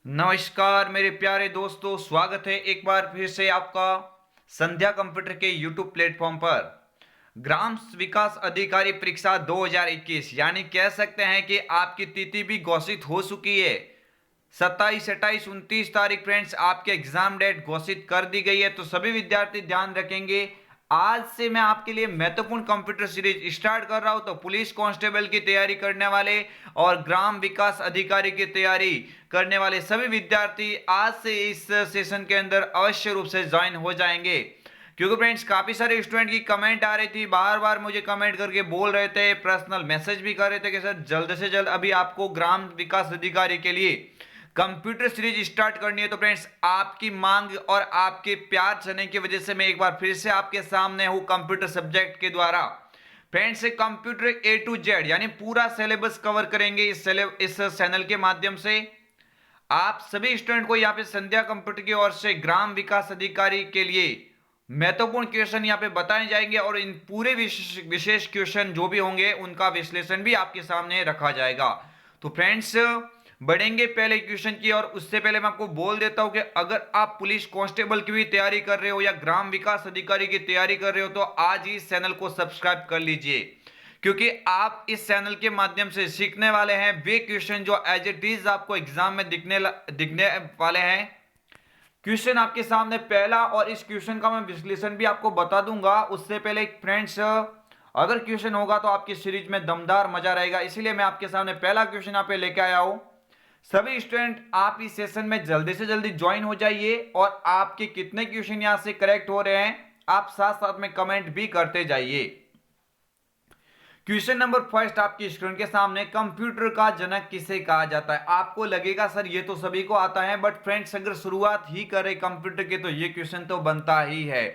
नमस्कार मेरे प्यारे दोस्तों, स्वागत है एक बार फिर से आपका संध्या कंप्यूटर के YouTube प्लेटफॉर्म पर। ग्राम विकास अधिकारी परीक्षा 2021 यानी कह सकते हैं कि आपकी तिथि भी घोषित हो चुकी है। 27, 28, 29 तारीख फ्रेंड्स आपके एग्जाम डेट घोषित कर दी गई है। तो सभी विद्यार्थी ध्यान रखेंगे, आज से मैं आपके लिए महत्वपूर्ण कंप्यूटर सीरीज स्टार्ट कर रहा हूं। तो पुलिस कांस्टेबल की तैयारी करने वाले और ग्राम विकास अधिकारी की तैयारी करने वाले सभी विद्यार्थी आज से इस सेशन के अंदर अवश्य रूप से ज्वाइन हो जाएंगे। क्योंकि फ्रेंड्स काफी सारे स्टूडेंट की कमेंट आ रही थी, बार बार मुझे कमेंट करके बोल रहे थे, पर्सनल मैसेज भी कर रहे थे कि सर जल्द से जल्द अभी आपको ग्राम विकास अधिकारी के लिए कंप्यूटर सीरीज स्टार्ट करनी है। तो फ्रेंड्स आपकी मांग और आपके प्यार चने की वजह से मैं एक बार फिर से आपके सामने हूं कंप्यूटर सब्जेक्ट के द्वारा। Friends computer A to Z यानी पूरा सिलेबस कवर करेंगे इस चैनल के माध्यम से। आप सभी स्टूडेंट को यहाँ पे संध्या कंप्यूटर की ओर से ग्राम विकास अधिकारी के लिए महत्वपूर्ण क्वेश्चन यहाँ पे बताए जाएंगे और इन पूरे विशेष क्वेश्चन जो भी होंगे उनका विश्लेषण भी आपके सामने रखा जाएगा। तो फ्रेंड्स बढ़ेंगे पहले क्वेश्चन की, और उससे पहले मैं आपको बोल देता हूं कि अगर आप पुलिस कांस्टेबल की भी तैयारी कर रहे हो या ग्राम विकास अधिकारी की तैयारी कर रहे हो तो आज ही इस चैनल को सब्सक्राइब कर लीजिए, क्योंकि आप इस चैनल के माध्यम से सीखने वाले हैं वे क्वेश्चन जो एज इट इज आपको एग्जाम में दिखने वाले हैं। क्वेश्चन आपके सामने पहला, और इस क्वेश्चन का मैं विश्लेषण भी आपको बता दूंगा। उससे पहले फ्रेंड्स अगर क्वेश्चन होगा तो आपकी सीरीज में दमदार मजा रहेगा, इसीलिए मैं आपके सामने पहला क्वेश्चन यहाँ पे लेके आया हूं। सभी स्टूडेंट आप इस सेशन में जल्दी से जल्दी ज्वाइन हो जाइए और आपके कितने क्वेश्चन यहां से करेक्ट हो रहे हैं आप साथ साथ में कमेंट भी करते जाइए। क्वेश्चन नंबर फर्स्ट आपकी स्क्रीन के सामने, कंप्यूटर का जनक किसे कहा जाता है। आपको लगेगा सर ये तो सभी को आता है, बट फ्रेंड्स अगर शुरुआत ही करें कंप्यूटर के तो ये क्वेश्चन तो बनता ही है।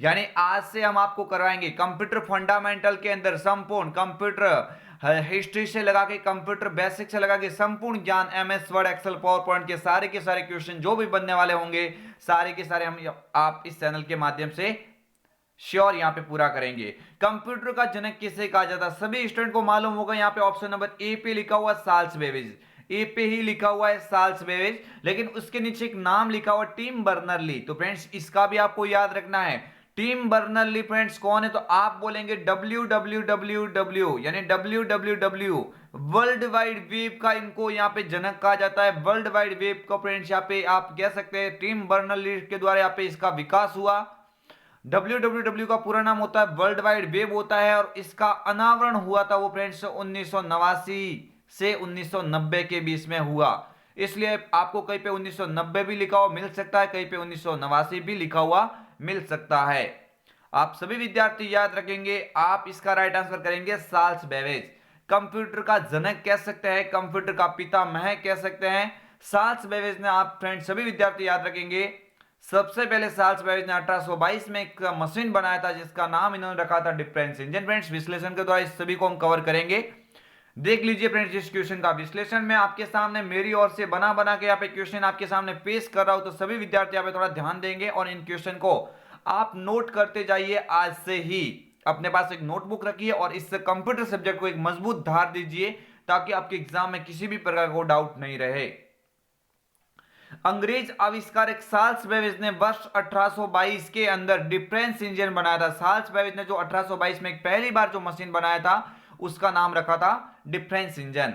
यानी आज से हम आपको करवाएंगे कंप्यूटर फंडामेंटल के अंदर संपूर्ण कंप्यूटर हिस्ट्री से लगा के कंप्यूटर बेसिक से लगा के संपूर्ण ज्ञान, MS Word, Excel, PowerPoint के सारे क्वेश्चन जो भी बनने वाले होंगे सारे के सारे हम आप इस चैनल के माध्यम से श्योर यहां पे पूरा करेंगे। कंप्यूटर का जनक किसे कहा जाता है, सभी स्टूडेंट को मालूम होगा। यहां पे ऑप्शन नंबर ए पे लिखा हुआ चार्ल्स बेबेज, ए पे ही लिखा हुआ है चार्ल्स बेबेज, लेकिन उसके नीचे एक नाम लिखा हुआ टिम बर्नर ली। तो फ्रेंड्स इसका भी आपको याद रखना है। टिम बर्नर ली फ्रेंड्स कौन है, तो आप बोलेंगे www यानी www वर्ल्ड वाइड वेब का इनको यहाँ पे जनक कहा जाता है। वर्ल्ड वाइड वेब को फ्रेंड्स यहाँ पे आप कह सकते हैं टिम बर्नर ली के द्वारा यहाँ पे इसका विकास हुआ। www का पूरा नाम होता है वर्ल्ड वाइड वेब होता है, और इसका अनावरण हुआ था वो फ्रेंड्स 1989 से 1990 के बीच में हुआ। इसलिए आपको कहीं पे 1990 भी लिखा हुआ मिल सकता है, कहीं पे 1989 भी लिखा हुआ मिल सकता है। आप सभी विद्यार्थी याद रखेंगे, आप इसका राइट आंसर करेंगे चार्ल्स बेबेज। कंप्यूटर का जनक कह सकते हैं, कंप्यूटर का पितामह कह सकते हैं चार्ल्स बेबेज ने। आप फ्रेंड्स सभी विद्यार्थी याद रखेंगे, सबसे पहले चार्ल्स बेबेज ने 1822 में एक मशीन बनाया था जिसका नाम इन्होंने रखा था डिफरेंस इंजन। फ्रेंड्स विश्लेषण के द्वारा इस सभी को हम कवर करेंगे। देख लीजिए फ्रेंड्स इस क्वेश्चन का विश्लेषण मैं आपके सामने मेरी ओर से बना बना के यहाँ पे क्वेश्चन आपके सामने पेश कर रहा हूं, तो सभी विद्यार्थी यहाँ पे थोड़ा ध्यान देंगे और इन क्वेश्चन को आप नोट करते जाइए। आज से ही अपने पास एक नोटबुक रखिए और इस कंप्यूटर सब्जेक्ट को एक मजबूत धार दीजिए ताकि आपके एग्जाम में किसी भी प्रकार का डाउट नहीं रहे। अंग्रेज आविष्कारक चार्ल्स बेबेज ने वर्ष 1822 के अंदर डिफरेंस इंजन बनाया था। चार्ल्स बेबेज ने जो 1822 में पहली बार जो मशीन बनाया था उसका नाम रखा था डिफरेंस इंजन,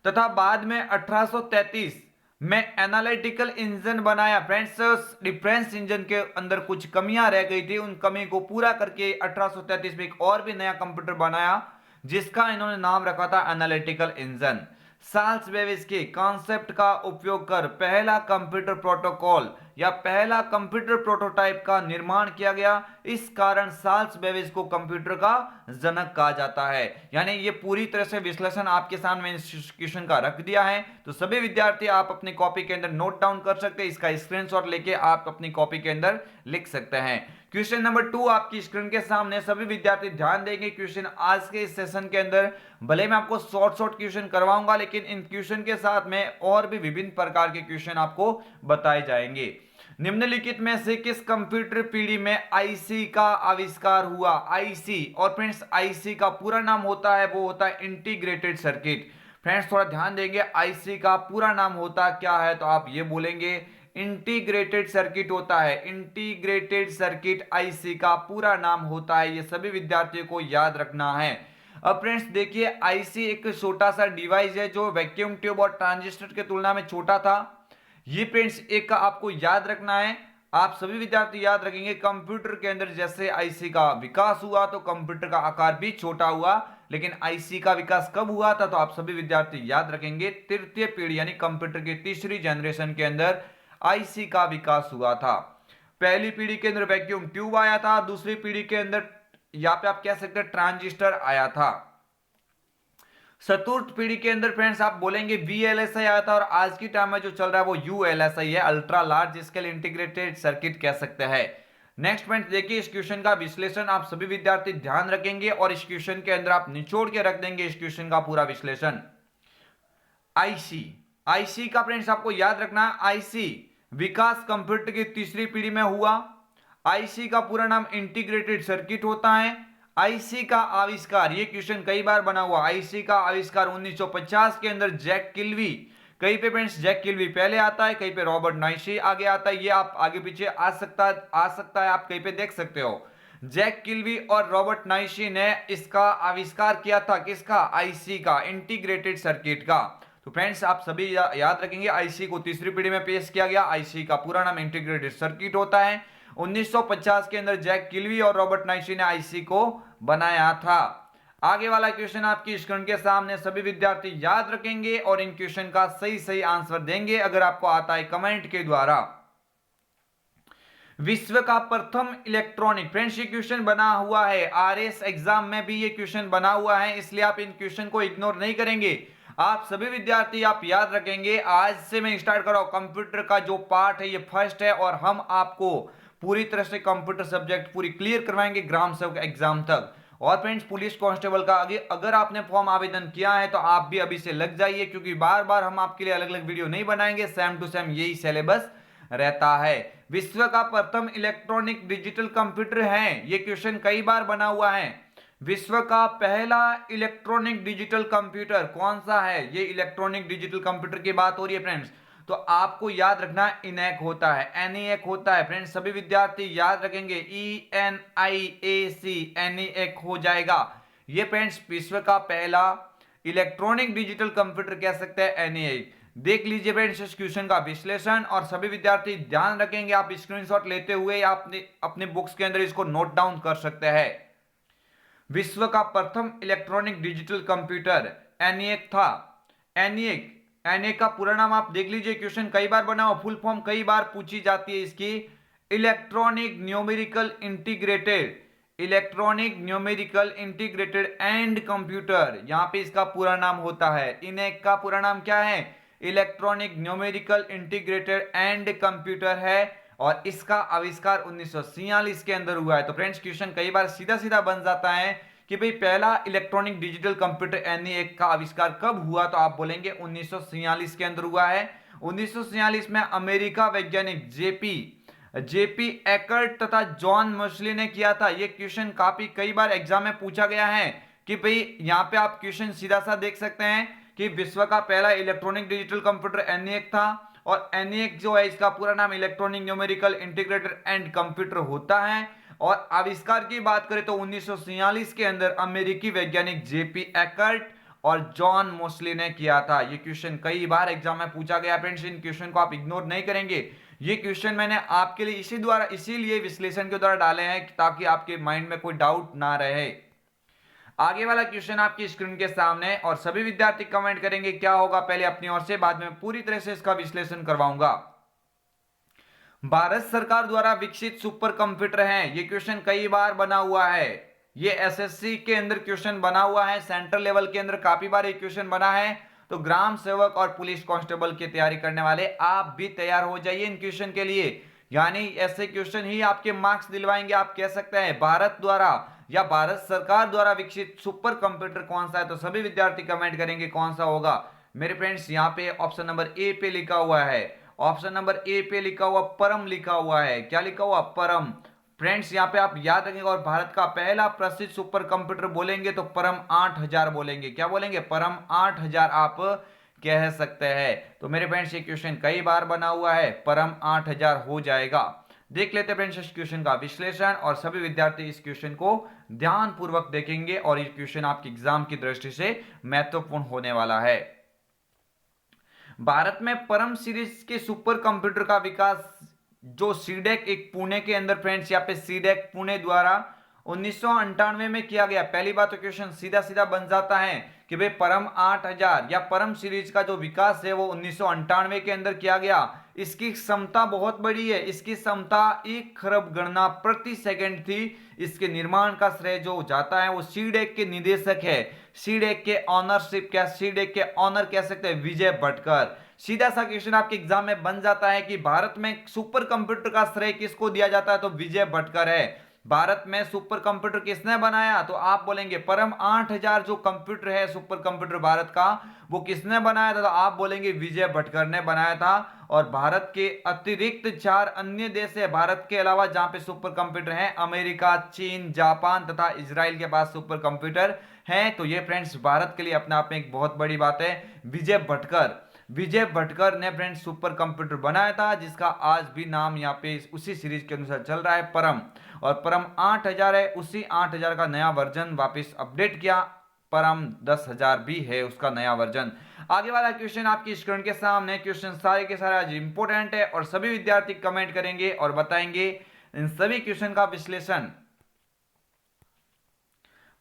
तथा बाद में 1833 में एनालिटिकल इंजन बनाया। फ्रेंड्स डिफरेंस इंजन के अंदर कुछ कमियां रह गई थी, उन कमी को पूरा करके 1833 में एक और भी नया कंप्यूटर बनाया जिसका इन्होंने नाम रखा था एनालिटिकल इंजन। चार्ल्स बेबेज के कॉन्सेप्ट का उपयोग कर पहला कंप्यूटर प्रोटोकॉल या पहला कंप्यूटर प्रोटोटाइप का निर्माण किया गया। इस कारण चार्ल्स बेबेज को कंप्यूटर का जनक कहा जाता है। यानी ये पूरी तरह से विश्लेषण आपके सामने क्वेश्चन का रख दिया है, तो सभी विद्यार्थी आप अपनी कॉपी के अंदर नोट डाउन कर सकते हैं, इसका स्क्रीनशॉट लेके आप अपनी कॉपी के अंदर लिख सकते हैं। क्वेश्चन नंबर 2 आपकी स्क्रीन के सामने, सभी विद्यार्थी ध्यान देंगे। क्वेश्चन आज के इस सेशन के अंदर भले मैं आपको शॉर्ट क्वेश्चन करवाऊंगा, लेकिन इन क्वेश्चन के साथ में और भी विभिन्न प्रकार के क्वेश्चन आपको बताए जाएंगे। निम्नलिखित में से किस कंप्यूटर पीढ़ी में आईसी का आविष्कार हुआ। आईसी, और फ्रेंड्स आईसी का पूरा नाम होता है वो होता है इंटीग्रेटेड सर्किट। फ्रेंड्स थोड़ा ध्यान देंगे, आईसी का पूरा नाम होता क्या है, तो आप ये बोलेंगे इंटीग्रेटेड सर्किट होता है। इंटीग्रेटेड सर्किट आईसी का पूरा नाम होता है, ये सभी विद्यार्थियों को याद रखना है। अब फ्रेंड्स देखिए, आईसी एक छोटा सा डिवाइस है जो वैक्यूम ट्यूब और ट्रांजिस्टर के तुलना में छोटा था। ये फ्रेंड्स एक का आपको याद रखना है, आप सभी विद्यार्थी याद रखेंगे। कंप्यूटर के अंदर जैसे आईसी का विकास हुआ तो कंप्यूटर का आकार भी छोटा हुआ, लेकिन आईसी का विकास कब हुआ था, तो आप सभी विद्यार्थी याद रखेंगे तृतीय पीढ़ी यानी कंप्यूटर की तीसरी जनरेशन के अंदर आईसी का विकास हुआ था। पहली पीढ़ी के अंदर वैक्यूम ट्यूब आया था, दूसरी पीढ़ी के अंदर यहां पे आप कह सकते हैं ट्रांजिस्टर आया था। चतुर्थ पीढ़ी के अंदर फ्रेंड्स आप बोलेंगे वीएलएसआई आया था, और आज की टाइम में जो चल रहा है वो यूएलएसआई है, ultra large scale integrated circuit कह सकते हैं। नेक्स्ट पॉइंट देखिए, इस क्वेश्चन का विश्लेषण आप सभी विद्यार्थी ध्यान रखेंगे और इस क्वेश्चन के अंदर आप निचोड़ के रख देंगे इस क्वेश्चन का पूरा विश्लेषण। आईसी, आईसी का फ्रेंड्स आपको याद रखना, आईसी विकास कंप्यूटर की तीसरी पीढ़ी में हुआ। आईसी का पूरा नाम इंटीग्रेटेड सर्किट होता है। आईसी का आविष्कार, ये क्वेश्चन कई बार बना हुआ, आईसी का आविष्कार 1950 के अंदर जैक किल्वी, कहीं पे फ्रेंड्स जैक किल्वी पहले आता है, कहीं पे रॉबर्ट नाइशी आगे आता है, ये आप आगे पीछे आ सकता है, आप कहीं पे देख सकते हो। जैक किल्वी और रॉबर्ट नाइशी ने इसका आविष्कार किया था, किसका, आईसी का, इंटीग्रेटेड सर्किट का। तो फ्रेंड्स आप सभी याद रखेंगे, आईसी को तीसरी पीढ़ी में पेश किया गया। आईसी का पूरा नाम इंटीग्रेटेड सर्किट होता है। 1950 के अंदर जैक किल्वी और रॉबर्ट नाइशी ने आईसी को बनाया था। आगे वाला क्वेश्चन आपकी स्क्रीन के सामने, सभी विद्यार्थी याद रखेंगे और इन क्वेश्चन का सही सही आंसर देंगे अगर आपको आता है कमेंट के द्वारा। विश्व का प्रथम इलेक्ट्रॉनिक, फ्रेंड्स ये क्वेश्चन बना हुआ है, आरएस एग्जाम में भी ये क्वेश्चन बना हुआ है, इसलिए आप इन क्वेश्चन को इग्नोर नहीं करेंगे। आप सभी विद्यार्थी आप याद रखेंगे। आज से मैं स्टार्ट कर रहा हूं, कंप्यूटर का जो पार्ट है ये फर्स्ट है, और हम आपको पूरी तरह से कंप्यूटर सब्जेक्ट पूरी क्लियर करवाएंगे ग्राम सेवक एग्जाम तक। और फ्रेंड्स पुलिस कांस्टेबल का आगे अगर आपने फॉर्म आवेदन किया है तो आप भी अभी से लग जाइए, क्योंकि बार बार हम आपके लिए अलग अलग वीडियो नहीं बनाएंगे, सेम टू सेम यही सिलेबस रहता है। विश्व का प्रथम इलेक्ट्रॉनिक डिजिटल कंप्यूटर है, ये क्वेश्चन कई बार बना हुआ है। विश्व का पहला इलेक्ट्रॉनिक डिजिटल कंप्यूटर कौन सा है, ये इलेक्ट्रॉनिक डिजिटल कंप्यूटर की बात हो रही है फ्रेंड्स, तो आपको याद रखना इनैक होता है, एनईएक होता है। फ्रेंड्स सभी विद्यार्थी याद रखेंगे, ENIAC, एनईएक हो जाएगा। ये फ्रेंड्स विश्व का पहला इलेक्ट्रॉनिक डिजिटल कंप्यूटर कह सकते हैं, एनईएक। देख लीजिए फ्रेंड्स इस क्वेश्चन का विश्लेषण, और सभी विद्यार्थी ध्यान रखेंगे, आप स्क्रीनशॉट लेते हुए आप अपने बुक्स के अंदर इसको नोट डाउन कर सकते हैं। विश्व का प्रथम इलेक्ट्रॉनिक डिजिटल कंप्यूटर एनईएक था। एनईएक, एनईएक का पूरा नाम आप देख लीजिए, क्वेश्चन कई बार बना हुआ, फुल फॉर्म कई बार पूछी जाती है इसकी, electronic numerical integrated, electronic numerical integrated and computer, यहां पे इसका पूरा नाम होता है। इनएक का पूरा नाम क्या है, electronic numerical integrated and computer है, और इसका आविष्कार 1946 के अंदर हुआ है। तो फ्रेंड्स क्वेश्चन कई बार सीधा सीधा बन जाता है कि भाई पहला इलेक्ट्रॉनिक डिजिटल कंप्यूटर एनईएक का आविष्कार कब हुआ, तो आप बोलेंगे 1946 के अंदर हुआ है। 1946 में अमेरिका वैज्ञानिक जेपी एकर्ट तथा जॉन मर्सली ने किया था। यह क्वेश्चन काफी कई बार एग्जाम में पूछा गया है कि भाई यहाँ पे आप क्वेश्चन सीधा सा देख सकते हैं कि विश्व का पहला इलेक्ट्रॉनिक डिजिटल कंप्यूटर एनईएक था, और एनईएक जो है इसका पूरा नाम electronic numerical integrated and computer होता है। और आविष्कार की बात करें तो 1946 के अंदर अमेरिकी वैज्ञानिक जेपी एकर्ट और जॉन मोस्ली ने किया था। ये क्वेश्चन कई बार एग्जाम में पूछा गया फ्रेंड्स, इन क्वेश्चन को आप इग्नोर नहीं करेंगे। ये क्वेश्चन मैंने आपके लिए इसीलिए विश्लेषण के द्वारा डाले हैं ताकि आपके माइंड में कोई डाउट ना रहे। आगे वाला क्वेश्चन आपकी स्क्रीन के सामने, और सभी विद्यार्थी कमेंट करेंगे क्या होगा पहले अपनी ओर से, बाद में पूरी तरह से इसका विश्लेषण करवाऊंगा। भारत सरकार द्वारा विकसित सुपर कंप्यूटर है, ये क्वेश्चन कई बार बना हुआ है, ये एसएससी के अंदर क्वेश्चन बना हुआ है, सेंट्रल लेवल के अंदर काफी बार ये क्वेश्चन बना है। तो ग्राम सेवक और पुलिस कांस्टेबल की तैयारी करने वाले आप भी तैयार हो जाइए इन क्वेश्चन के लिए, यानी ऐसे क्वेश्चन ही आपके मार्क्स दिलवाएंगे। आप कह सकते हैं भारत द्वारा या भारत सरकार द्वारा विकसित सुपर कंप्यूटर कौन सा है, तो सभी विद्यार्थी कमेंट करेंगे कौन सा होगा। मेरे फ्रेंड्स यहाँ पे ऑप्शन नंबर ए पे लिखा हुआ है, ऑप्शन नंबर ए पे लिखा हुआ परम लिखा हुआ है, क्या लिखा हुआ, परम। फ्रेंड्स यहाँ पे आप याद रखेंगे, और भारत का पहला प्रसिद्ध सुपर कंप्यूटर बोलेंगे तो परम 8000 बोलेंगे। क्या बोलेंगे? परम 8000 आप कह सकते हैं। तो मेरे फ्रेंड्स ये क्वेश्चन कई बार बना हुआ है, परम 8000 हो जाएगा। देख लेते हैं फ्रेंड्स इस क्वेश्चन का विश्लेषण, और सभी विद्यार्थी इस क्वेश्चन को ध्यान पूर्वक देखेंगे, और ये क्वेश्चन आपके एग्जाम की दृष्टि से महत्वपूर्ण होने वाला है। भारत में परम सीरीज के सुपर कंप्यूटर का विकास जो सीडेक एक पुणे के अंदर फ्रेंड्स यहाँ पे सीडेक पुणे द्वारा 1998 में किया गया। पहली बात तो क्वेश्चन सीधा सीधा बन जाता है कि भाई परम 8000 या परम सीरीज का जो विकास है वो 1998 के अंदर किया गया। इसकी क्षमता बहुत बड़ी है, इसकी क्षमता 1 खरब गणना प्रति सेकंड थी। इसके निर्माण का श्रेय जो जाता है वो सीडेक के निदेशक है, सीडेक के ऑनरशिप, क्या सीडेक के ऑनर कह सकते हैं, विजय भटकर। सीधा सा क्वेश्चन आपके एग्जाम में बन जाता है कि भारत में सुपर कंप्यूटर का श्रेय किसको दिया जाता है, तो विजय भटकर है। भारत में सुपर कंप्यूटर किसने बनाया, तो आप बोलेंगे परम 8000 जो कंप्यूटर है सुपर कंप्यूटर भारत का, वो किसने बनाया था, तो आप बोलेंगे विजय भटकर ने बनाया था। और भारत के अतिरिक्त 4 अन्य देश है भारत के अलावा जहां पे सुपर कंप्यूटर है, अमेरिका, चीन, जापान तथा इजराइल के पास सुपर कंप्यूटर है। तो ये फ्रेंड्स भारत के लिए अपने आप में एक बहुत बड़ी बात है। विजय भटकर ने फ्रेंड्स सुपर कंप्यूटर बनाया था, जिसका आज भी नाम यहाँ पे उसी सीरीज के अनुसार चल रहा है, परम। और परम 8000 है, उसी 8000 का नया वर्जन वापस अपडेट किया, परम 10000 भी है उसका नया वर्जन। आगे वाला क्वेश्चन आपकी स्क्रीन के सामने, क्वेश्चन सारे के सारे आज इंपॉर्टेंट है, और सभी विद्यार्थी कमेंट करेंगे और बताएंगे इन सभी क्वेश्चन का विश्लेषण।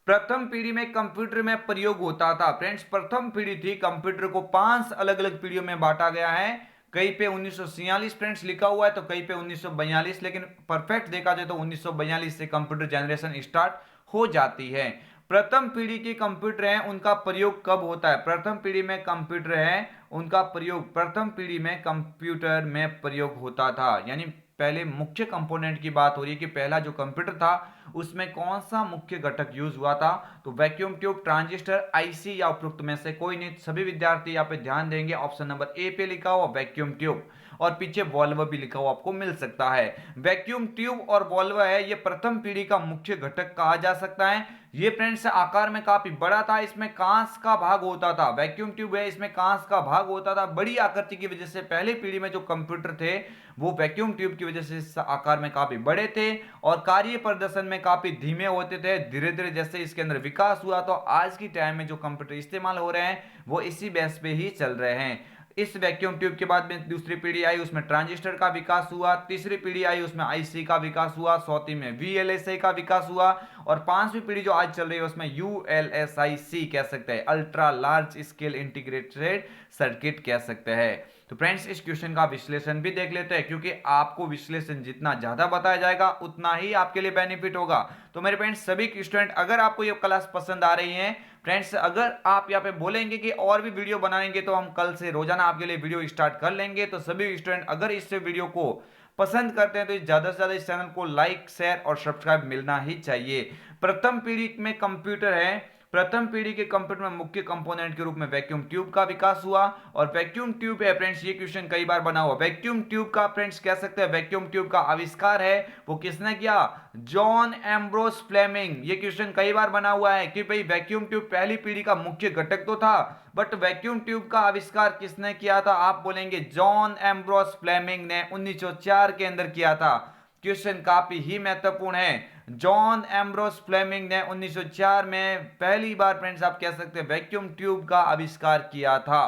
प्रथम पीढ़ी में कंप्यूटर में प्रयोग होता था। फ्रेंड्स प्रथम पीढ़ी थी, कंप्यूटर को 5 अलग अलग पीढ़ियों में बांटा गया है। कहीं पे 1946 फ्रेंड्स लिखा हुआ है, तो कहीं पे 1942, लेकिन परफेक्ट देखा जाए तो 1942 से कंप्यूटर जनरेशन स्टार्ट हो जाती है। प्रथम पीढ़ी के कंप्यूटर हैं, उनका प्रयोग कब होता है, प्रथम पीढ़ी में कंप्यूटर है उनका प्रयोग प्रथम पीढ़ी में कंप्यूटर में प्रयोग होता था। यानी पहले मुख्य कंपोनेंट की बात हो रही है कि पहला जो कंप्यूटर था उसमें कौन सा मुख्य घटक यूज हुआ था, तो वैक्यूम ट्यूब, ट्रांजिस्टर, आईसी या उपरोक्त में से कोई नहीं। सभी विद्यार्थी यहाँ पे ध्यान देंगे, ऑप्शन नंबर ए पे लिखा हुआ वैक्यूम ट्यूब, और पीछे वॉल्व भी लिखा हुआ आपको मिल सकता है। वैक्यूम ट्यूब और वॉल्व है, ये प्रथम पीढ़ी का मुख्य घटक कहा जा सकता है। ये फ्रेंड्स आकार में काफी बड़ा था, इसमें कांच का भाग होता था। वैक्यूम ट्यूब है, इसमें कांच का भाग होता था। बड़ी आकृति की वजह से पहले पीढ़ी में जो कंप्यूटर थे वो वैक्यूम ट्यूब की वजह से इस आकार में काफी बड़े थे, और कार्य प्रदर्शन में काफी धीमे होते थे। धीरे धीरे जैसे इसके अंदर विकास हुआ, तो आज की टाइम में जो कंप्यूटर इस्तेमाल हो रहे हैं वो इसी बेस पे ही चल रहे हैं। इस वैक्यूम ट्यूब के बाद में दूसरी पीढ़ी आई, उसमें ट्रांजिस्टर का विकास हुआ। तीसरी पीढ़ी आई, उसमें आईसी का विकास हुआ। चौथी में वीएलएसआई का विकास हुआ, और पांचवी पीढ़ी जो आज चल रही है उसमें यूएलएसआईसी कह सकते हैं, ultra large scale integrated circuit कह सकते हैं। तो फ्रेंड्स इस क्वेश्चन का विश्लेषण भी देख लेते हैं, क्योंकि आपको विश्लेषण जितना ज्यादा बताया जाएगा उतना ही आपके लिए बेनिफिट होगा। तो मेरे फ्रेंड्स सभी स्टूडेंट, अगर आपको ये क्लास पसंद आ रही है फ्रेंड्स, अगर आप यहाँ पे बोलेंगे कि और भी वीडियो बनाएंगे, तो हम कल से रोजाना आपके लिए वीडियो स्टार्ट कर लेंगे। तो सभी स्टूडेंट अगर इस वीडियो को पसंद करते हैं तो ज्यादा से ज्यादा इस चैनल को लाइक, शेयर और सब्सक्राइब मिलना ही चाहिए। प्रथम पीढ़ी में कंप्यूटर है, प्रथम पीढ़ी के कंप्यूटर में मुख्य कंपोनेंट के रूप में वैक्यूम ट्यूब का विकास हुआ। और वैक्यूम ट्यूब है फ्रेंड्स, ये क्वेश्चन कई बार बना हुआ। वैक्यूम ट्यूब का फ्रेंड्स कह सकते हैं, वैक्यूम ट्यूब का आविष्कार है वो किसने किया, जॉन एम्ब्रोस फ्लेमिंग। ये क्वेश्चन कई बार बना हुआ है कि भाई वैक्यूम ट्यूब पहली पीढ़ी का मुख्य घटक तो था, बट वैक्यूम ट्यूब का आविष्कार किसने किया था, आप बोलेंगे जॉन एम्ब्रोस फ्लेमिंग ने 1904 के अंदर किया था। क्वेश्चन काफी ही महत्वपूर्ण है। जॉन एम्ब्रोस फ्लेमिंग ने 1904 में पहली बार फ्रेंड्स आप कह सकते हैं वैक्यूम ट्यूब का आविष्कार किया था।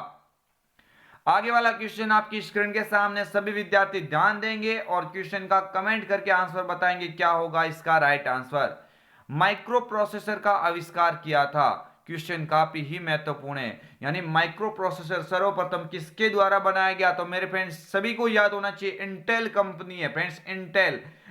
आगे वाला क्वेश्चन आपकी स्क्रीन के सामने, सभी विद्यार्थी ध्यान देंगे और क्वेश्चन का कमेंट करके आंसर बताएंगे क्या होगा इसका राइट आंसर। माइक्रो प्रोसेसर का आविष्कार किया था, क्वेश्चन काफी ही महत्वपूर्ण है। यानी माइक्रो प्रोसेसर सर्वप्रथम किसके द्वारा बनाया गया, तो मेरे फ्रेंड्स सभी को याद होना चाहिए इंटेल कंपनी है। फ्रेंड्स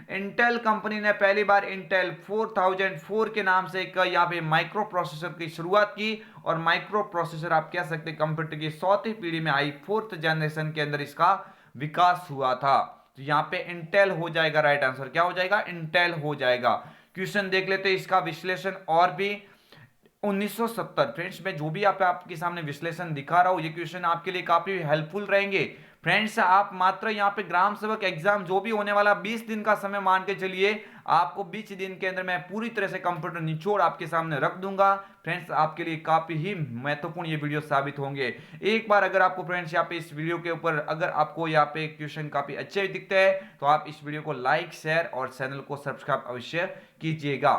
इंटेल कंपनी ने पहली बार इंटेल 4004 के नाम से एक यहाँ पे माइक्रो प्रोसेसर की शुरुआत की, और माइक्रो प्रोसेसर आप कह सकते हैं कंप्यूटर की चौथी पीढ़ी में आई, 4th जनरेशन के अंदर इसका विकास हुआ था। तो यहाँ पे इंटेल हो जाएगा राइट आंसर, क्या हो जाएगा, इंटेल हो जाएगा। क्वेश्चन देख लेते हैं इसका विश्लेषण। और भी 1970 फ्रेंड्स में जो भी आपके सामने विश्लेषण दिखा रहा हूं, ये क्वेश्चन आपके लिए काफी हेल्पफुल रहेंगे। फ्रेंड्स आप मात्र यहाँ पे ग्राम सेवक एग्जाम जो भी होने वाला 20 दिन का समय मान के चलिए, आपको 20 दिन के अंदर मैं पूरी तरह से कंप्यूटर निचोड़ आपके सामने रख दूंगा। फ्रेंड्स आपके लिए काफी ही महत्वपूर्ण ये वीडियो साबित होंगे। एक बार अगर आपको फ्रेंड्स यहाँ पे इस वीडियो के ऊपर अगर आपको यहाँ पे क्वेश्चन काफी अच्छे दिखते हैं तो आप इस वीडियो को लाइक शेयर और चैनल को सब्सक्राइब अवश्य कीजिएगा।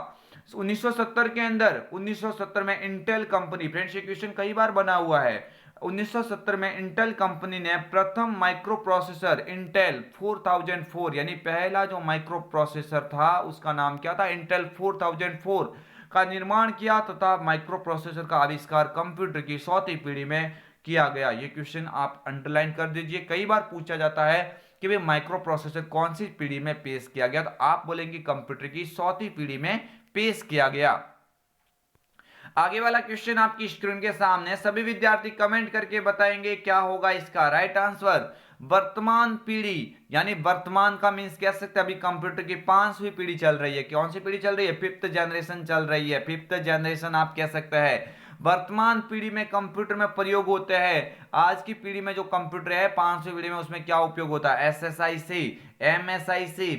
1970 के अंदर 1970 में इंटेल कंपनी, फ्रेंड्स ये क्वेश्चन कई बार बना हुआ है, 1970 में इंटेल कंपनी ने प्रथम माइक्रो प्रोसेसर इंटेल 4004 यानी पहला जो माइक्रो प्रोसेसर था उसका नाम क्या था, इंटेल 4004 का निर्माण किया तथा माइक्रो प्रोसेसर का आविष्कार कंप्यूटर की चौथी पीढ़ी में किया गया। ये क्वेश्चन आप अंडरलाइन कर दीजिए, कई बार पूछा जाता है कि भाई माइक्रो प्रोसेसर कौन सी पीढ़ी में पेश किया गया, तो आप बोलेंगे कंप्यूटर की चौथी पीढ़ी में पेश किया गया। आगे वाला क्वेश्चन आपकी स्क्रीन के सामने, सभी विद्यार्थी कमेंट करके बताएंगे क्या होगा इसका राइट आंसर। वर्तमान पीढ़ी यानी वर्तमान का मींस कह सकते हैं अभी कंप्यूटर की 5वीं पीढ़ी चल रही है। कौन सी पीढ़ी चल रही है, 5th जनरेशन चल रही है, 5th जनरेशन आप कह सकते हैं। वर्तमान पीढ़ी में कंप्यूटर में प्रयोग होते हैं। आज की पीढ़ी में जो कंप्यूटर है 5वीं पीढ़ी में उसमें क्या उपयोग होता है, SSIC, MSIC,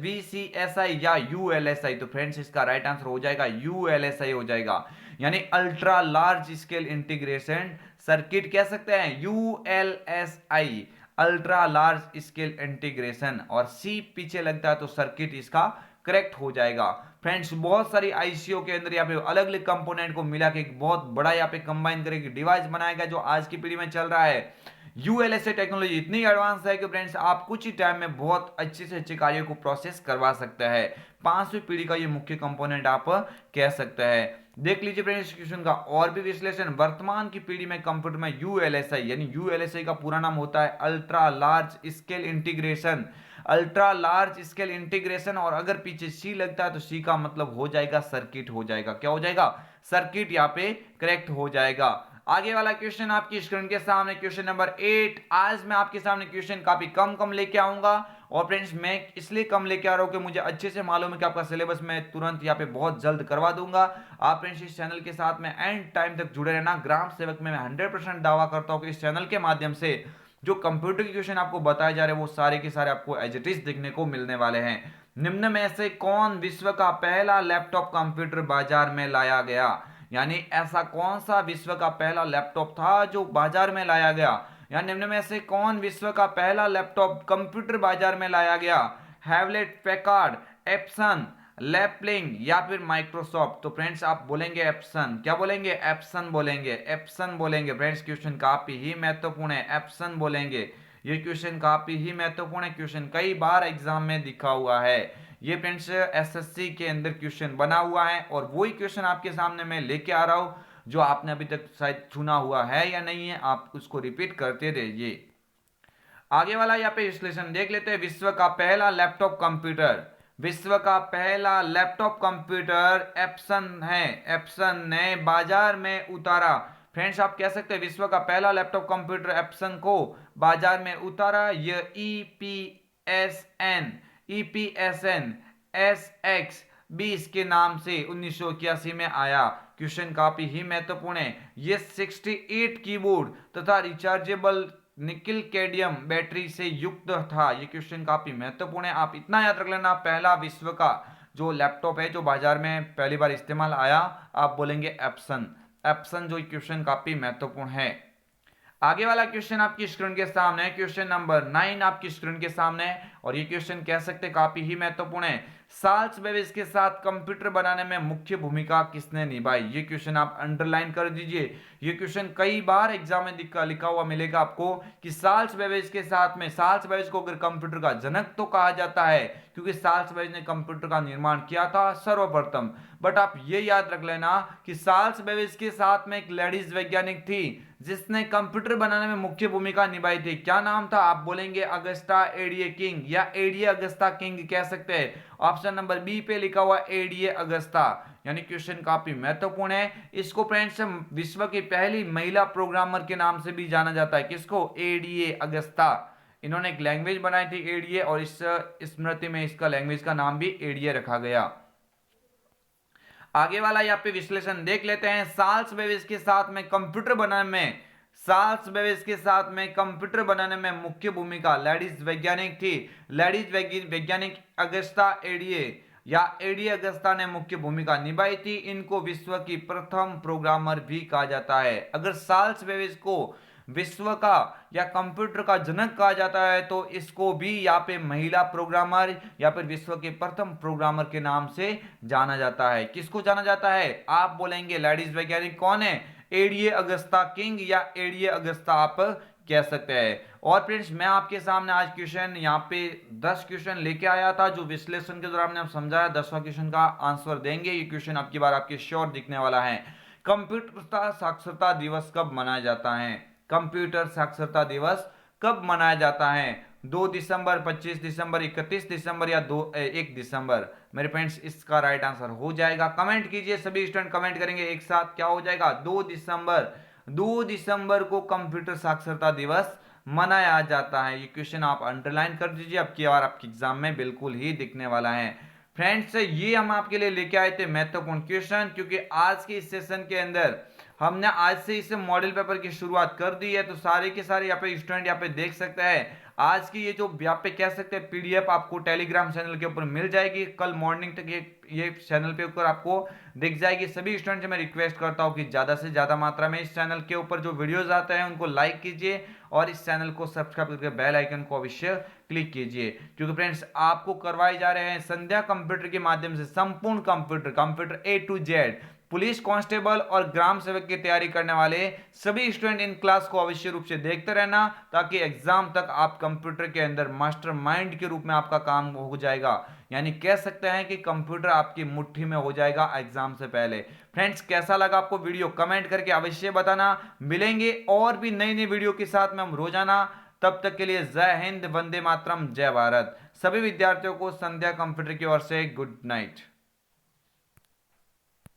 VCSI या ULSI। तो फ्रेंड्स इसका राइट आंसर हो जाएगा ULSI हो जाएगा, यानी ultra large scale integration circuit कह सकते हैं ULSI, ultra large scale integration, और C पीछे लगता है तो सर्किट इसका करेक्ट हो जाएगा। फ्रेंड्स बहुत सारी आईसीओ के अंदर यहाँ पे अलग अलग कंपोनेंट को मिला के एक बहुत बड़ा यहाँ पे कंबाइन करके डिवाइस बनाएगा जो आज की पीढ़ी में चल रहा है। यूएलएसए टेक्नोलॉजी इतनी एडवांस है कि फ्रेंड्स आप कुछ ही टाइम में बहुत अच्छे से अच्छे कार्यों को प्रोसेस करवा सकते हैं। 5वीं पीढ़ी का ये मुख्य कंपोनेंट आप कह सकते हैं। देख लीजिए फ्रेंड्स क्वेश्चन का और भी विश्लेषण। वर्तमान की पीढ़ी में कंप्यूटर में यूएलएसआई यानी यूएलएसआई का पूरा नाम होता है ultra large scale integration, ultra large scale integration, और अगर पीछे सी लगता है तो सी का मतलब हो जाएगा सर्किट हो जाएगा। क्या हो जाएगा, सर्किट यहाँ पे करेक्ट हो जाएगा। आगे वाला क्वेश्चन आपकी स्क्रीन के सामने क्वेश्चन नंबर 8। आज मैं आपके सामने क्वेश्चन काफी कम लेके आऊंगा, और फ्रेंड्स मैं इसलिए कम लेके आ रहा हूं कि मुझे अच्छे से मालूम है कि आपका सिलेबस मैं तुरंत यहाँ पे बहुत जल्द करवा दूंगा। आप फ्रेंड्स इस चैनल के साथ में एंड टाइम तक जुड़े रहना। ग्राम सेवक में मैं 100% दावा करता हूँ कि इस चैनल के माध्यम से जो कंप्यूटर के क्वेश्चन आपको बताए जा रहे हैं वो सारे के सारे आपको एज इट इज देखने को मिलने वाले हैं। निम्न में से कौन विश्व का पहला लैपटॉप कंप्यूटर बाजार में लाया गया, यानी ऐसा कौन सा विश्व का पहला लैपटॉप था जो बाजार में लाया गया, या निम्न में से कौन विश्व का पहला लैपटॉप कंप्यूटर बाजार में लाया गया। हैवलेट पैकार्ड, एप्सन, लैपलिंग या फिर माइक्रोसॉफ्ट। तो फ्रेंड्स आप बोलेंगे एप्सन, क्या बोलेंगे, एप्सन बोलेंगे, एप्सन बोलेंगे। फ्रेंड्स क्वेश्चन काफी ही महत्वपूर्ण है, एप्सन बोलेंगे। ये क्वेश्चन काफी ही महत्वपूर्ण है, क्वेश्चन कई बार एग्जाम में दिखा हुआ है। ये फ्रेंड्स एसएससी के अंदर क्वेश्चन बना हुआ है, और वही क्वेश्चन आपके सामने मैं लेके आ रहा हूं जो आपने अभी तक शायद सुना हुआ है या नहीं है, आप उसको रिपीट करते रहिए। आगे वाला यहाँ पे विश्लेषण देख लेते हैं। विश्व का पहला लैपटॉप कंप्यूटर, विश्व का पहला लैपटॉप कंप्यूटर एप्सन है। एप्सन ने बाजार में उतारा। फ्रेंड्स आप कह सकते हैं विश्व का पहला लैपटॉप कंप्यूटर एप्सन को बाजार में उतारा। यह ईपीएसएन SX20 के नाम से 1981 में आया। क्वेश्चन काफी ही महत्वपूर्ण है। यह 68 कीबोर्ड तथा रिचार्जेबल निकिल कैडमियम बैटरी से युक्त था। ये क्वेश्चन काफी महत्वपूर्ण है, आप इतना याद रख लेना। पहला विश्व का जो लैपटॉप है जो बाजार में पहली बार इस्तेमाल आया, आप बोलेंगे एप्सन। एप्सन जो क्वेश्चन काफी महत्वपूर्ण है। आगे वाला क्वेश्चन आपकी स्क्रीन के सामने है, क्वेश्चन नंबर 9 आपकी स्क्रीन के सामने है, और ये क्वेश्चन कह सकते हैं काफी ही महत्वपूर्ण है। चार्ल्स बेबेज के साथ कंप्यूटर बनाने में मुख्य भूमिका किसने निभाई। ये क्वेश्चन आप अंडरलाइन कर दीजिए। ये क्वेश्चन कई बार एग्जाम में लिखा हुआ मिलेगा आपको कि चार्ल्स बेबेज के साथ में, चार्ल्स बेबेज को अगर कंप्यूटर का जनक तो कहा जाता है क्योंकि चार्ल्स बेबेज ने कंप्यूटर का निर्माण किया था सर्वप्रथम। बट आप ये याद रख लेना कि चार्ल्स बेबेज के साथ में एक लेडीज वैज्ञानिक थी जिसने कंप्यूटर बनाने में मुख्य भूमिका निभाई थी। क्या नाम था, आप बोलेंगे अगस्टा एडीए किंग या एडीए अगस्ता किंग कह सकते हैं। ऑप्शन नंबर बी पे लिखा हुआ एडीए अगस्ता, यानी क्वेश्चन काफी महत्वपूर्ण है। इसको फ्रेंड्स विश्व की पहली महिला प्रोग्रामर के नाम से भी जाना जाता है। किसको, एडीए अगस्ता। इन्होंने एक लैंग्वेज बनाई थी एडीए, और इस स्मृति में इसका लैंग्वेज का नाम भी एडीए रखा गया। आगे वाला यहाँ पे विश्लेषण देख लेते हैं। चार्ल्स बेबेज के साथ में कंप्यूटर बनाने में चार्ल्स बेबेज के साथ में कंप्यूटर बनाने में मुख्य भूमिका लेडीज वैज्ञानिक थी। लेडीज वैज्ञानिक अगस्ता एडीए या एडीए अगस्ता ने मुख्य भूमिका निभाई थी। इनको विश्व की प्रथम प्रोग्रामर भी कहा जाता है। अगर चार्ल्स बेबेज को विश्व का या कंप्यूटर का जनक कहा जाता है तो इसको भी यहाँ पे महिला प्रोग्रामर या फिर विश्व के प्रथम प्रोग्रामर के नाम से जाना जाता है। किसको जाना जाता है? आप बोलेंगे लेडीज वैज्ञानिक कौन है? एडीए अगस्ता किंग या एडीए अगस्ता आप कह सकते हैं। और फ्रेंड्स मैं आपके सामने आज क्वेश्चन यहाँ पे 10 क्वेश्चन लेके आया था जो विश्लेषण के दौरान हमने समझाया। 10वां क्वेश्चन का आंसर देंगे। ये क्वेश्चन आपकी बार आपके श्योर दिखने वाला है। कंप्यूटर साक्षरता दिवस कब मनाया जाता है? कंप्यूटर साक्षरता दिवस कब मनाया जाता है? 2 दिसंबर, 25 दिसंबर, 31 दिसंबर या 1 दिसंबर? मेरे फ्रेंड्स इसका राइट आंसर हो जाएगा, कमेंट कीजिए। सभी स्टूडेंट कमेंट करेंगे एक साथ, क्या हो जाएगा? 2 दिसंबर। 2 दिसंबर को कंप्यूटर साक्षरता दिवस मनाया जाता है। ये क्वेश्चन आप अंडरलाइन कर दीजिए, आपकी बार आपके एग्जाम में बिल्कुल ही दिखने वाला है। फ्रेंड्स ये हम आपके लिए लेके आए थे महत्वपूर्ण क्वेश्चन, क्योंकि आज के इस सेशन के अंदर हमने आज से इस मॉडल पेपर की शुरुआत कर दी है। तो सारे के सारे यहाँ पे स्टूडेंट यहाँ पे देख सकते हैं। आज की ये जो यहाँ पे कह सकते हैं पीडीएफ आपको टेलीग्राम चैनल के ऊपर मिल जाएगी। कल मॉर्निंग तक ये चैनल पे ऊपर आपको दिख जाएगी। सभी स्टूडेंट से मैं रिक्वेस्ट करता हूँ कि ज़्यादा से ज़्यादा मात्रा में इस चैनल के ऊपर जो वीडियोज आते हैं उनको लाइक कीजिए और इस चैनल को सब्सक्राइब करके बेल आइकन को अवश्य क्लिक कीजिए, क्योंकि फ्रेंड्स आपको करवाए जा रहे हैं संध्या कंप्यूटर के माध्यम से संपूर्ण computer A to Z police constable और ग्राम सेवक की तैयारी करने वाले सभी स्टूडेंट इन क्लास को अवश्य रूप से देखते रहना, ताकि एग्जाम तक आप कंप्यूटर के अंदर मास्टर माइंड के रूप में आपका काम हो जाएगा। यानी कह सकते हैं कि कंप्यूटर आपकी मुट्ठी में हो जाएगा एग्जाम से पहले। फ्रेंड्स कैसा लगा आपको वीडियो कमेंट करके अवश्य बताना। मिलेंगे और भी नई नई वीडियो के साथ में हम रोजाना। तब तक के लिए जय हिंद, वंदे मातरम, जय भारत। सभी विद्यार्थियों को संध्या कंप्यूटर की ओर से गुड नाइट।